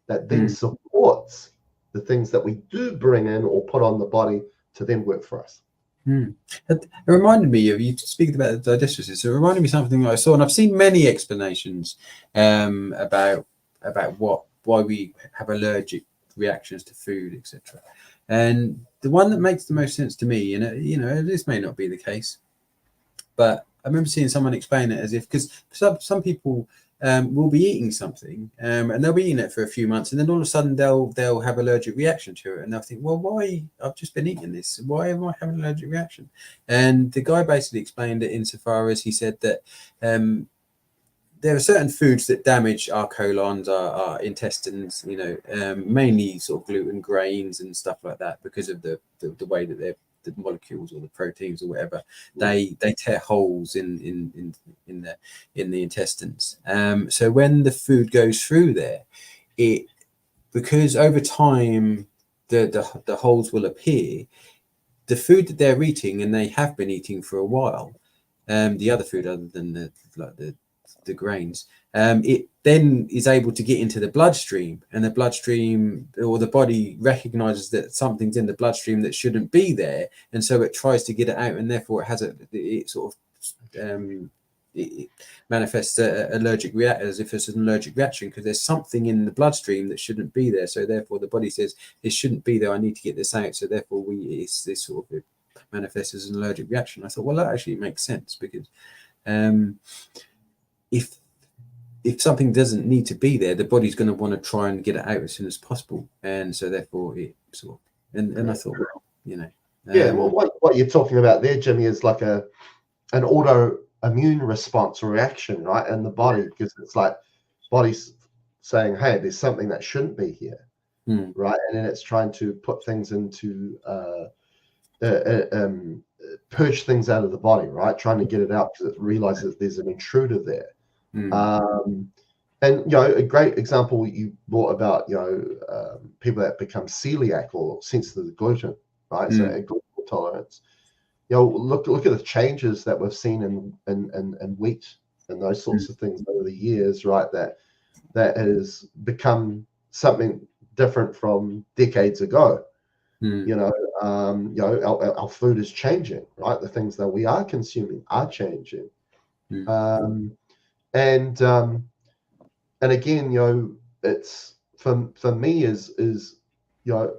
that then supports the things that we do bring in or put on the body to then work for us. It reminded me of you speaking about the digestive system. It reminded me of something I saw, and I've seen many explanations about why we have allergic reactions to food, etc. And the one that makes the most sense to me, and this may not be the case, but I remember seeing someone explain it as if, because some people will be eating something and they'll be eating it for a few months, and then all of a sudden they'll have allergic reaction to it, and they'll think, well, why? I've just been eating this, why am I having an allergic reaction? And the guy basically explained it insofar as he said that there are certain foods that damage our colons, our intestines, mainly sort of gluten, grains and stuff like that, because of the way that they're, the molecules or the proteins or whatever, they tear holes in the intestines. So when the food goes through there, because over time the holes will appear, the food that they're eating, and they have been eating for a while, the other food other than the grains, it then is able to get into the bloodstream, and the bloodstream, or the body, recognizes that something's in the bloodstream that shouldn't be there, and so it tries to get it out, and therefore it has it sort of it manifests as if it's an allergic reaction, because there's something in the bloodstream that shouldn't be there. So therefore the body says it shouldn't be there. I need to get this out. So therefore it's this sort of, it manifests as an allergic reaction. I thought, well, that actually makes sense, because if something doesn't need to be there, the body's going to want to try and get it out as soon as possible. And so therefore it sort of, and I thought, well, you know. Yeah, well, what you're talking about there, Jimmy, is like an autoimmune response or reaction, right, in the body, because it's like body's saying, hey, there's something that shouldn't be here, right, and then it's trying to put things into purge things out of the body, right, trying to get it out because it realizes there's an intruder there. And, you know, a great example you brought about, you know, people that become celiac or sensitive to gluten, right? So gluten tolerance. You know, look at the changes that we've seen in wheat and those sorts of things over the years, right? That has become something different from decades ago. You know, our food is changing, right? The things that we are consuming are changing. And again, you know, it's for me is you know,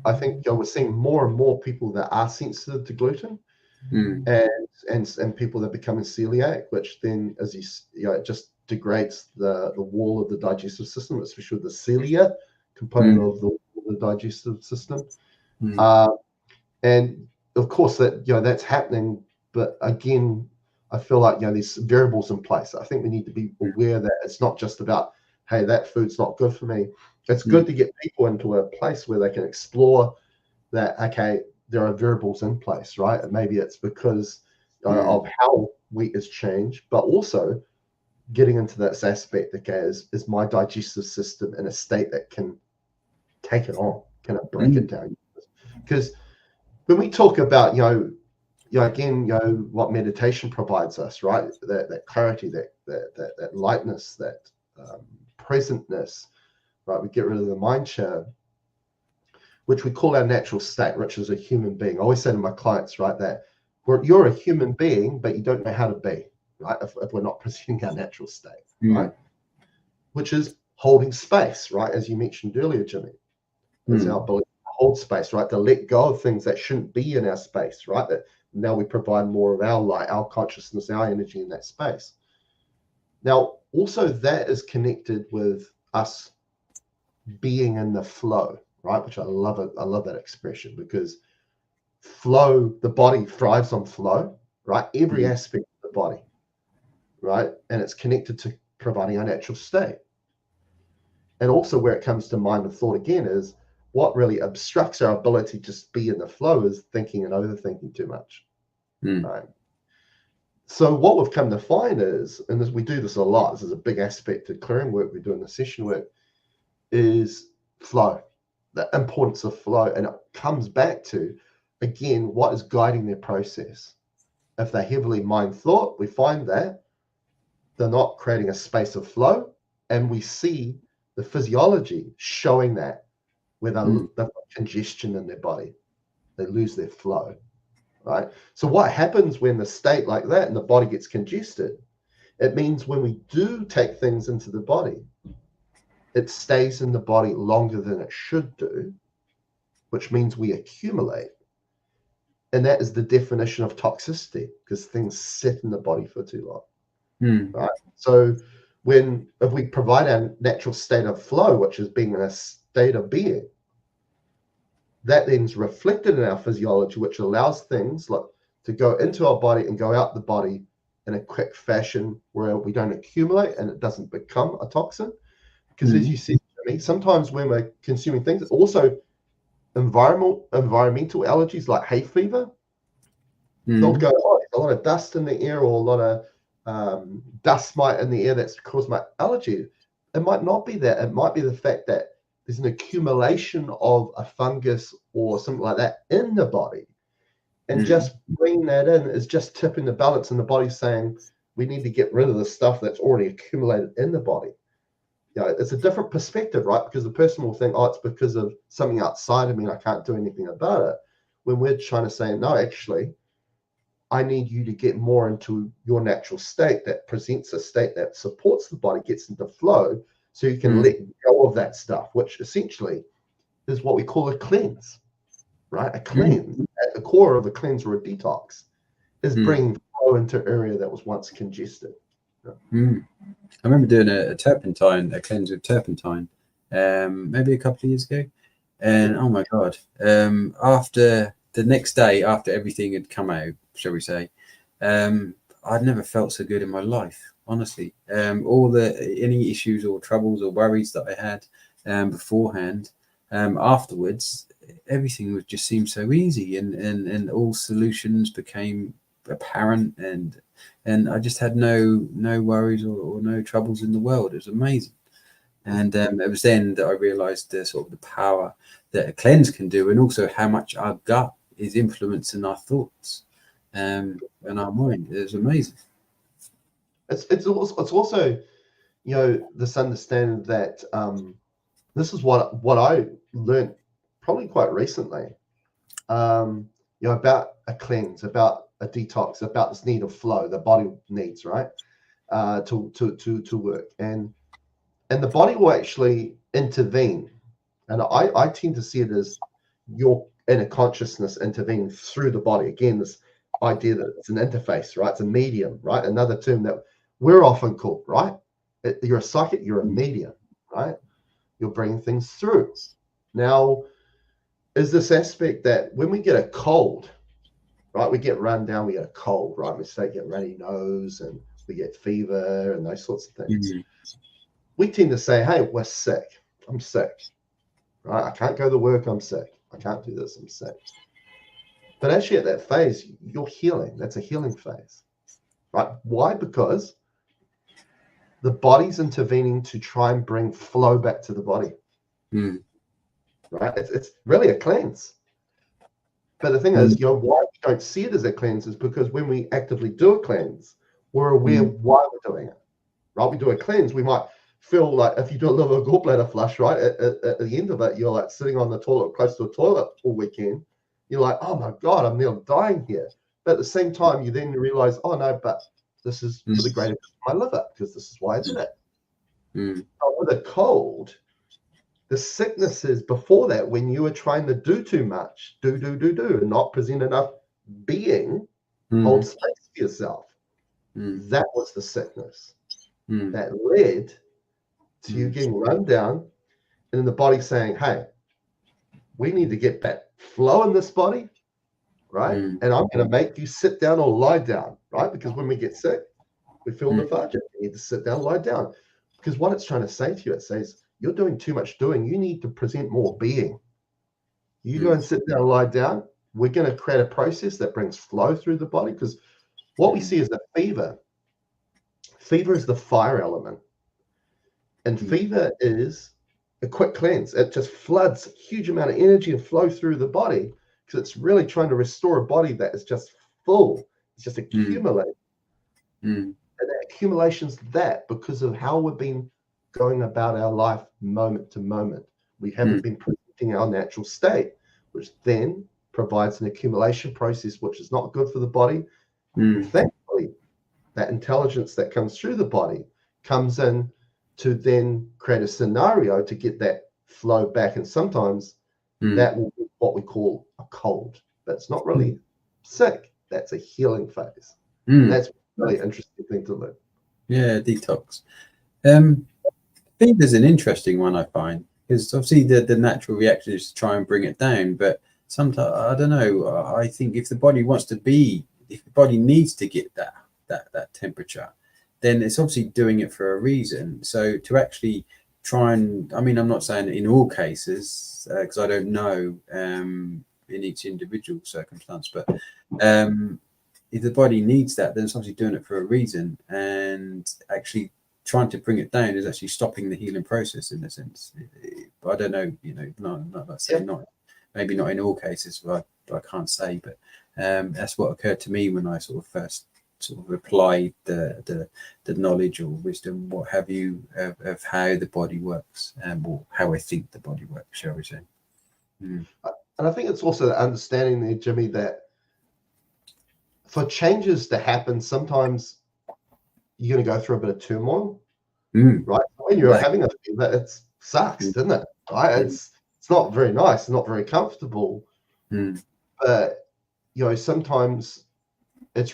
I think, you know, we're seeing more and more people that are sensitive to gluten, and people that are becoming celiac, which then, as you know, it just degrades the wall of the digestive system, especially the cilia component of the digestive system. And of course, that, you know, that's happening, but again, I feel like, you know, there's variables in place. I think we need to be aware that it's not just about, hey, that food's not good for me. It's good to get people into a place where they can explore that, okay, there are variables in place, right? And maybe it's because of how wheat has changed, but also getting into that aspect, okay, is my digestive system in a state that can take it on? Can it break it down? Because when we talk about, you know, again, you know, what meditation provides us, right? That clarity, that lightness, that presentness, right? We get rid of the mind share, which we call our natural state, which is a human being. I always say to my clients, right, that you're a human being, but you don't know how to be, right? If we're not pursuing our natural state, right? Which is holding space, right? As you mentioned earlier, Jimmy, is our ability to hold space, right? To let go of things that shouldn't be in our space, right? That now we provide more of our light, our consciousness, our energy in that space. Now, also that is connected with us being in the flow, right? Which I love it. I love that expression, because flow, the body thrives on flow, right? Every aspect of the body, right? And it's connected to providing our natural state. And also where it comes to mind and thought again is what really obstructs our ability to just be in the flow is thinking and overthinking too much, right? So what we've come to find is, and this, we do this a lot, this is a big aspect of clearing work we do in the session work, is flow, the importance of flow. And it comes back to, again, what is guiding their process. If they're heavily mind thought, we find that they're not creating a space of flow, and we see the physiology showing that, where they've got congestion in their body, they lose their flow, right? So what happens when the state like that and the body gets congested? It means when we do take things into the body, it stays in the body longer than it should do, which means we accumulate. And that is the definition of toxicity, because things sit in the body for too long, right? So if we provide our natural state of flow, which is being in a state of being, that then is reflected in our physiology, which allows things like to go into our body and go out the body in a quick fashion, where we don't accumulate and it doesn't become a toxin. Because as you said to me, sometimes when we're consuming things, also environmental allergies like hay fever, they'll go, oh, there's a lot of dust in the air, or a lot of dust mite in the air that's caused my allergy. It might not be that. It might be the fact that there's an accumulation of a fungus or something like that in the body. And just bringing that in is just tipping the balance, and the body's saying, we need to get rid of the stuff that's already accumulated in the body. You know, it's a different perspective, right? Because the person will think, oh, it's because of something outside of me and I can't do anything about it. When we're trying to say, no, actually, I need you to get more into your natural state that presents a state that supports the body, gets into flow, so you can let go of that stuff, which essentially is what we call a cleanse, right? A cleanse. At the core of a cleanse or a detox is bringing flow into an area that was once congested. I remember doing a turpentine, a cleanse with turpentine, maybe a couple of years ago. And oh my God, after the next day, after everything had come out, shall we say, I'd never felt so good in my life, honestly. All any issues or troubles or worries that I had beforehand, afterwards, everything would just seem so easy, and all solutions became apparent, and I just had no worries or no troubles in the world. It was amazing. And it was then that I realized the sort of the power that a cleanse can do, and also how much our gut is influencing our thoughts and our mind. It was amazing. It's also, you know, this understanding that this is what I learned probably quite recently, you know, about a cleanse, about a detox, about this need of flow the body needs, right, to work, and the body will actually intervene. And I tend to see it as your inner consciousness intervening through the body. Again, this idea that it's an interface, right? It's a medium, right? Another term that we're often called, right? You're a psychic, you're a medium, right? You're bringing things through. Now, is this aspect that when we get a cold, right? We get run down, we get a cold, right? We say get runny nose and we get fever and those sorts of things. We tend to say, hey, we're sick. I'm sick, right? I can't go to work. I'm sick. I can't do this. I'm sick. But actually at that phase, you're healing. That's a healing phase, right? Why? Because the body's intervening to try and bring flow back to the body, right? It's really a cleanse. But the thing is, you know, why we don't see it as a cleanse is because when we actively do a cleanse, we're aware why we're doing it, right? We do a cleanse, we might feel like if you do a little gallbladder flush, right, at the end of it, you're like sitting on the toilet, close to a toilet all weekend. You're like, oh my God, I'm nearly dying here. But at the same time, you then realize, oh no, but this is for the greater good of my liver, because this is why I did it. But with a cold, the sicknesses before that, when you were trying to do too much, do, and not present enough being, hold space for yourself. That was the sickness that led to you getting run down, and the body saying, hey, we need to get that flow in this body, right? And I'm going to make you sit down or lie down, right? Because when we get sick, we feel lethargic. You need to sit down, lie down. Because what it's trying to say to you, it says, you're doing too much doing. You need to present more being. You go and sit down and lie down. We're going to create a process that brings flow through the body, because what we see is that fever is the fire element. And fever is a quick cleanse. It just floods a huge amount of energy and flow through the body, because it's really trying to restore a body that is just full. It's just accumulating. And that accumulation's that because of how we've been going about our life moment to moment. We haven't been presenting our natural state, which then provides an accumulation process, which is not good for the body. Thankfully, that intelligence that comes through the body comes in to then create a scenario to get that flow back. And sometimes that will be what we call a cold, but it's not really sick. That's a healing phase. That's a really interesting thing to learn. Yeah, detox. Fever's an interesting one, I find, because obviously the natural reaction is to try and bring it down, but sometimes, I don't know, I think if the body needs to get that temperature, then it's obviously doing it for a reason. So to actually try and, I mean, I'm not saying in all cases, because I don't know in each individual circumstance, but if the body needs that, then it's obviously doing it for a reason, and actually trying to bring it down is actually stopping the healing process in a sense. I don't know, you know, not maybe not in all cases, but I can't say, but that's what occurred to me when I sort of first sort of applied the knowledge or wisdom, what have you, of how the body works, or how I think the body works, shall we say. And I think it's also the understanding there, Jimmy, that for changes to happen, sometimes you're going to go through a bit of turmoil, Mm. right? When you're Right. having a fever, it sucks, doesn't it? Right? It's not very nice, not very comfortable. But sometimes it's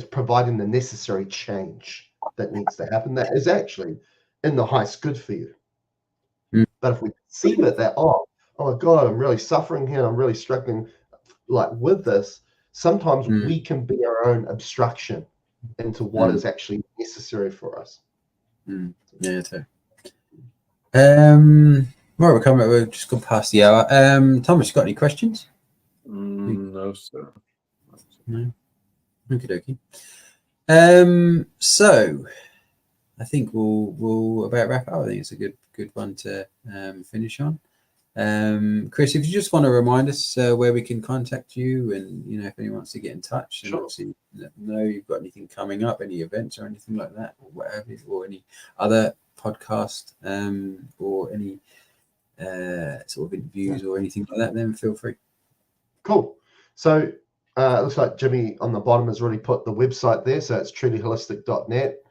providing the necessary change that needs to happen. That is actually in the highest good for you. But if we perceive it that oh my God, I'm really suffering here, I'm really struggling like with this, sometimes we can be our own obstruction into what is actually necessary for us. Yeah, too. Right, we're just gone past the hour. Thomas, you got any questions? No, sir. No. Okie dokie. So I think we'll about wrap up. I think it's a good one to finish on. Chris, if you just want to remind us where we can contact you, and if anyone wants to get in touch, and obviously let them know you've got anything coming up, any events or anything like that, or whatever, or any other podcast, or any sort of interviews or anything like that, then feel free. Cool. So it looks like Jimmy on the bottom has already put the website there, so it's trulyholistic.net.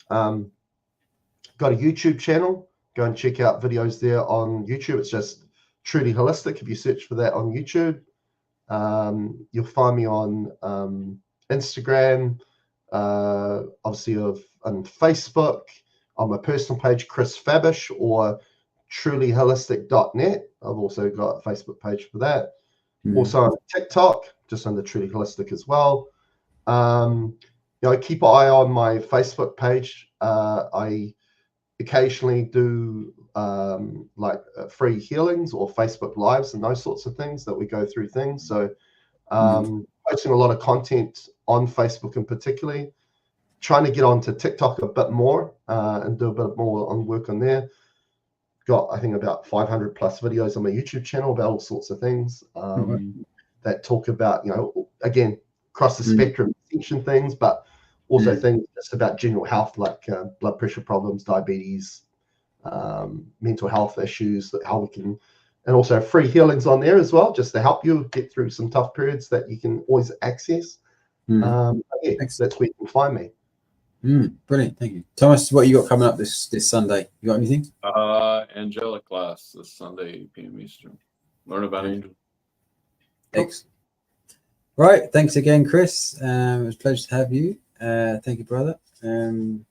Got a YouTube channel. Go and check out videos there on YouTube. It's just Truly Holistic. If you search for that on YouTube, you'll find me on Instagram, obviously on Facebook, on my personal page, Chris Fabish, or trulyholistic.net. I've also got a Facebook page for that. Also on TikTok, just under Truly Holistic as well. Keep an eye on my Facebook page. I occasionally do free healings or Facebook lives and those sorts of things that we go through things. So posting a lot of content on Facebook in particularly, trying to get onto TikTok a bit more and do a bit more on work on there. Got, I think, about 500 plus videos on my YouTube channel about all sorts of things that talk about, again, across the spectrum, ascension things, but also things just about general health, like blood pressure problems, diabetes, mental health issues, how we can, and also free healings on there as well, just to help you get through some tough periods that you can always access. That's where you can find me. Brilliant, thank you, Thomas. What you got coming up this Sunday? You got anything? Angelic class this Sunday, 8 p.m. Eastern. Learn about angel. Excellent. Right, thanks again, Chris. It was a pleasure to have you. Thank you, brother. Thank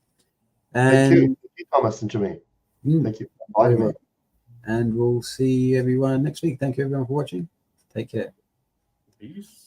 you, Thomas and Jimmy. Thank you for inviting me. And we'll see everyone next week. Thank you, everyone, for watching. Take care. Peace.